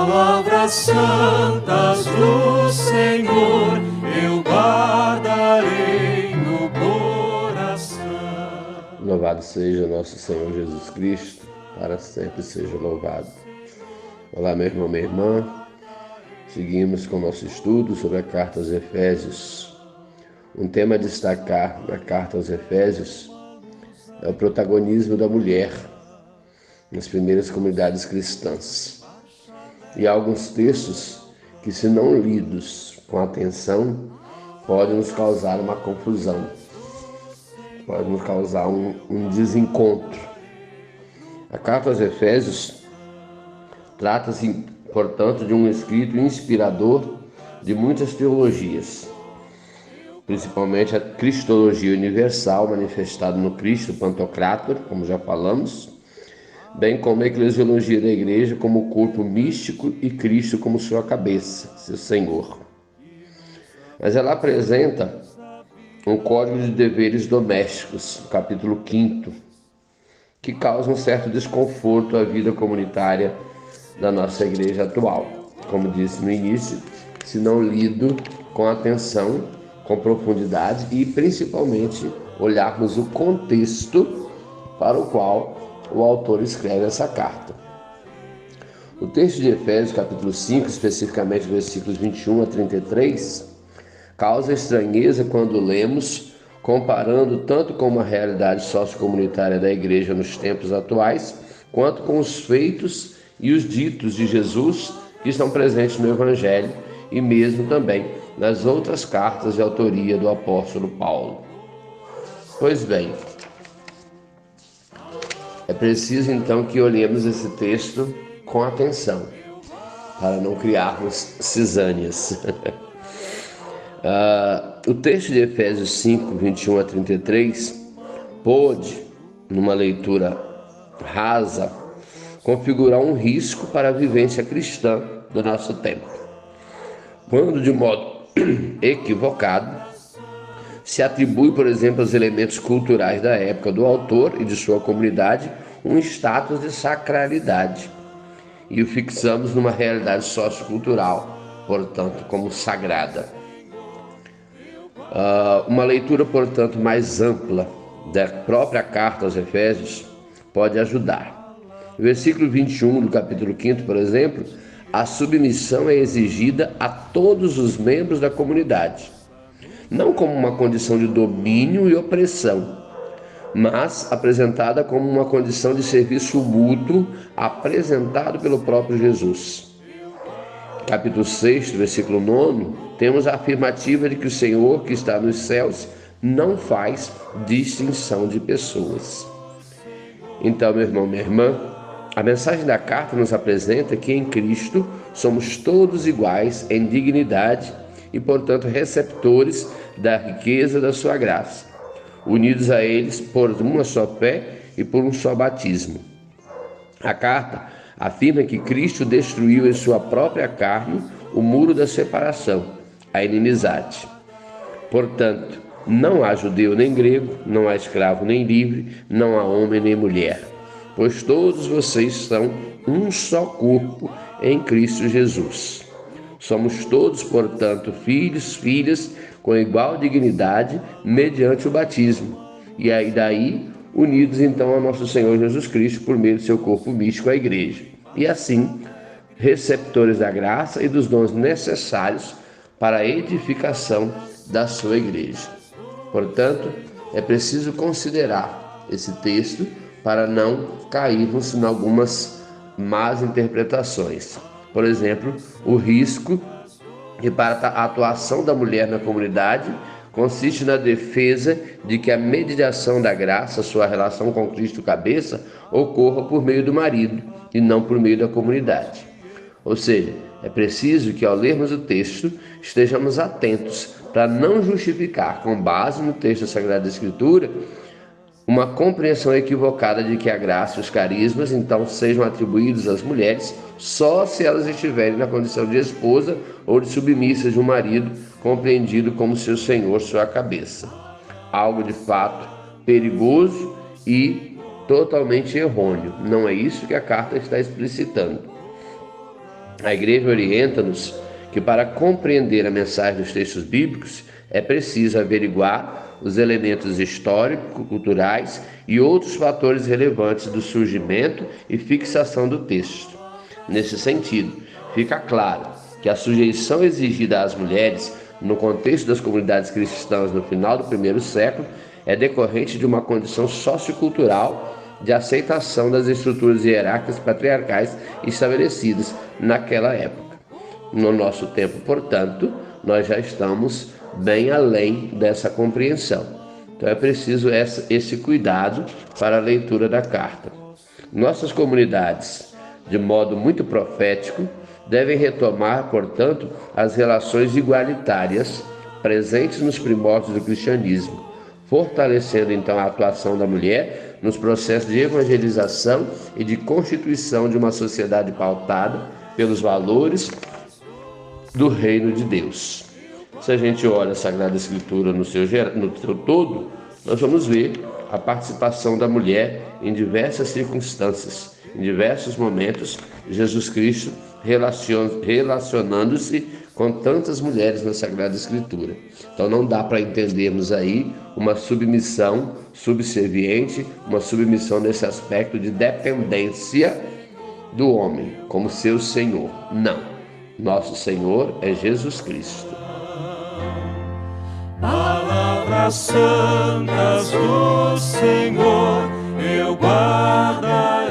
palavras santas do Senhor eu guardarei no coração. Louvado seja nosso Senhor Jesus Cristo, para sempre seja louvado. Olá, meu irmão, minha irmã. Seguimos com o nosso estudo sobre a carta aos Efésios. Um tema a destacar na carta aos Efésios é o protagonismo da mulher nas primeiras comunidades cristãs. E há alguns textos que, se não lidos com atenção, podem nos causar uma confusão, podem nos causar um desencontro. A carta aos Efésios trata-se, portanto, de um escrito inspirador de muitas teologias, principalmente a Cristologia universal, manifestada no Cristo Pantocrátor, como já falamos, bem como a eclesiologia da igreja como corpo místico e Cristo como sua cabeça, seu Senhor. Mas ela apresenta um código de deveres domésticos, no capítulo 5º, que causa um certo desconforto à vida comunitária da nossa igreja atual. Como disse no início, se não lido com atenção, com profundidade e principalmente olharmos o contexto para o qual o autor escreve essa carta. O texto de Efésios, capítulo 5, especificamente versículos 21 a 33, causa estranheza quando lemos, comparando tanto com uma realidade sociocomunitária da igreja nos tempos atuais, quanto com os feitos e os ditos de Jesus que estão presentes no Evangelho e mesmo também nas outras cartas de autoria do apóstolo Paulo. Pois bem, é preciso então que olhemos esse texto com atenção, para não criarmos cisânias. O texto de Efésios 5, 21 a 33, pôde, numa leitura rasa, configurar um risco para a vivência cristã do nosso tempo, quando de modo equivocado se atribui, por exemplo, aos elementos culturais da época do autor e de sua comunidade um status de sacralidade e o fixamos numa realidade sociocultural, portanto, como sagrada. Uma leitura, portanto, mais ampla da própria carta aos Efésios pode ajudar. No versículo 21 do capítulo 5, por exemplo, a submissão é exigida a todos os membros da comunidade, não como uma condição de domínio e opressão, mas apresentada como uma condição de serviço mútuo apresentado pelo próprio Jesus. Capítulo 6, versículo 9, temos a afirmativa de que o Senhor que está nos céus não faz distinção de pessoas. Então, meu irmão, minha irmã, a mensagem da carta nos apresenta que em Cristo somos todos iguais em dignidade e, portanto, receptores da riqueza da sua graça, unidos a eles por uma só fé e por um só batismo. A carta afirma que Cristo destruiu em sua própria carne o muro da separação, a inimizade. Portanto, não há judeu nem grego, não há escravo nem livre, não há homem nem mulher, pois todos vocês são um só corpo em Cristo Jesus. Somos todos, portanto, filhos, filhas, com igual dignidade, mediante o batismo. E aí daí, unidos então ao nosso Senhor Jesus Cristo, por meio do seu corpo místico, a igreja. E assim, receptores da graça e dos dons necessários para a edificação da sua igreja. Portanto, é preciso considerar esse texto para não cairmos em algumas más interpretações. Por exemplo, o risco de para a atuação da mulher na comunidade consiste na defesa de que a mediação da graça, sua relação com Cristo cabeça, ocorra por meio do marido e não por meio da comunidade. Ou seja, é preciso que ao lermos o texto estejamos atentos para não justificar, com base no texto da Sagrada Escritura, uma compreensão equivocada de que a graça e os carismas então sejam atribuídos às mulheres só se elas estiverem na condição de esposa ou de submissa de um marido compreendido como seu senhor, sua cabeça. Algo de fato perigoso e totalmente errôneo. Não é isso que a carta está explicitando. A Igreja orienta-nos que para compreender a mensagem dos textos bíblicos é preciso averiguar os elementos históricos, culturais e outros fatores relevantes do surgimento e fixação do texto. Nesse sentido, fica claro que a sujeição exigida às mulheres no contexto das comunidades cristãs no final do primeiro século é decorrente de uma condição sociocultural de aceitação das estruturas hierárquicas patriarcais estabelecidas naquela época. No nosso tempo, portanto, nós já estamos bem além dessa compreensão. Então é preciso esse cuidado para a leitura da carta. Nossas comunidades, de modo muito profético, devem retomar, portanto, as relações igualitárias presentes nos primórdios do cristianismo, fortalecendo então a atuação da mulher nos processos de evangelização e de constituição de uma sociedade pautada pelos valores do reino de Deus. Se a gente olha a Sagrada Escritura no seu todo, nós vamos ver a participação da mulher em diversas circunstâncias, em diversos momentos, Jesus Cristo relacionando-se com tantas mulheres na Sagrada Escritura. Então não dá para entendermos aí uma submissão subserviente, uma submissão nesse aspecto de dependência do homem como seu Senhor. Não. Nosso Senhor é Jesus Cristo. Palavras santas do Senhor eu guardarei.